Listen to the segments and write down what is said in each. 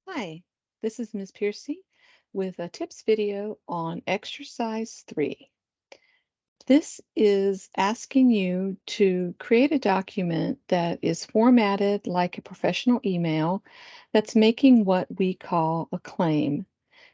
Hi, this is Ms. Piercy with a tips video on exercise 3. This is asking you to create a document that is formatted like a professional email that's making what we call a claim.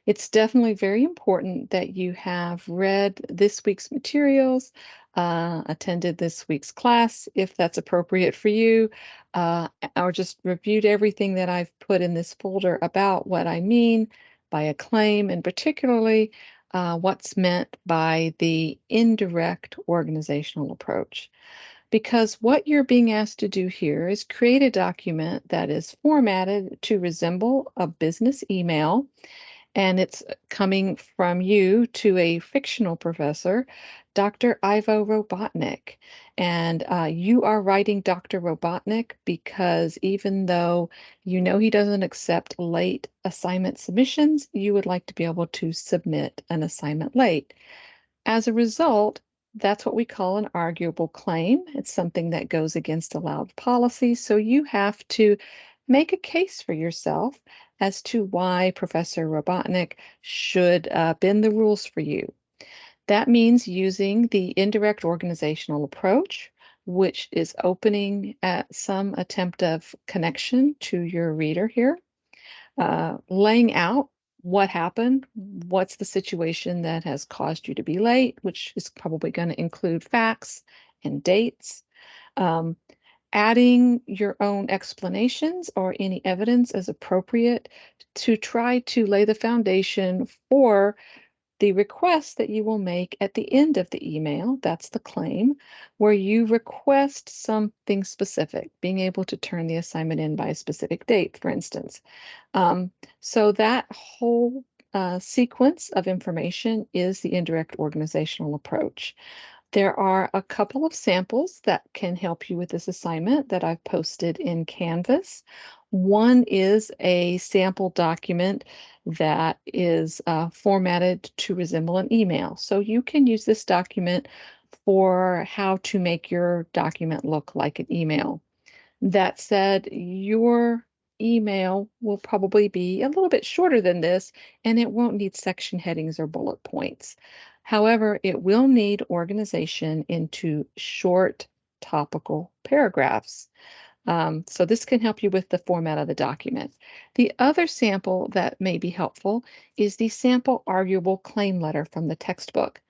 It's definitely very important that you have read this week's materials, attended this week's class, if that's appropriate for you, or just reviewed everything that I've put in this folder about what I mean by a claim, and particularly what's meant by the indirect organizational approach. Because what you're being asked to do here is create a document that is formatted to resemble a business email, and it's coming from you to a fictional professor, Dr. Ivo Robotnik. And you are writing Dr. Robotnik because even though you know he doesn't accept late assignment submissions, you would like to be able to submit an assignment late. As a result, that's what we call an arguable claim. It's something that goes against allowed policy. So you have to make a case for yourself as to why Professor Robotnik should bend the rules for you. That means using the indirect organizational approach, which is opening at some attempt of connection to your reader here, laying out what happened, what's the situation that has caused you to be late, which is probably going to include facts and dates, um, adding your own explanations or any evidence as appropriate to try to lay the foundation for the request that you will make at the end of the email, that's the claim, where you request something specific, being able to turn the assignment in by a specific date, for instance. Um, so that whole sequence of information is the indirect organizational approach. There are a couple of samples that can help you with this assignment that I've posted in Canvas. One is a sample document that is formatted to resemble an email. So you can use this document for how to make your document look like an email. That said, your email will probably be a little bit shorter than this, and it won't need section headings or bullet points. However, it will need organization into short topical paragraphs. So this can help you with the format of the document. The other sample that may be helpful is the sample arguable claim letter from the textbook.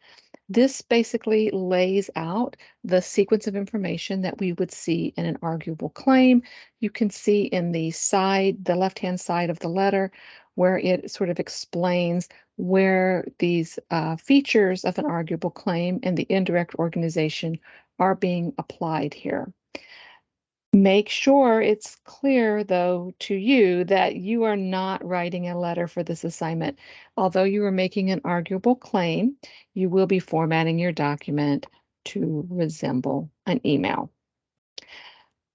This basically lays out the sequence of information that we would see in an arguable claim. You can see in the side, the left-hand side of the letter, where it sort of explains where these features of an arguable claim and the indirect organization are being applied here. Make sure it's clear, though, to you that you are not writing a letter for this assignment. Although you are making an arguable claim, you will be formatting your document to resemble an email.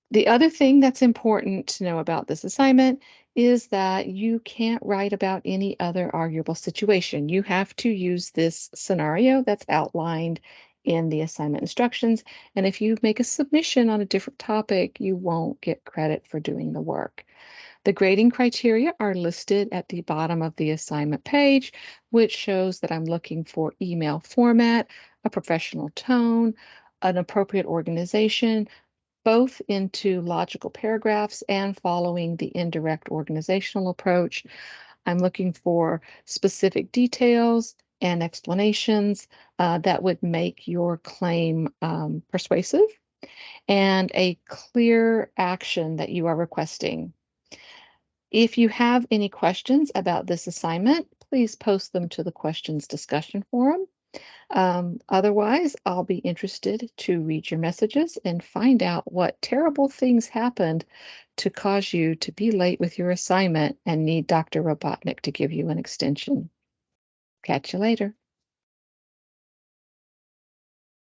The other thing that's important to know about this assignment is that you can't write about any other arguable situation. You have to use this scenario that's outlined in the assignment instructions. And if you make a submission on a different topic, you won't get credit for doing the work. The grading criteria are listed at the bottom of the assignment page, which shows that I'm looking for email format, a professional tone, an appropriate organization, both into logical paragraphs and following the indirect organizational approach. I'm looking for specific details and explanations that would make your claim persuasive, and a clear action that you are requesting. If you have any questions about this assignment, please post them to the questions discussion forum. Otherwise, I'll be interested to read your messages and find out what terrible things happened to cause you to be late with your assignment and need Dr. Robotnik to give you an extension. Catch you later.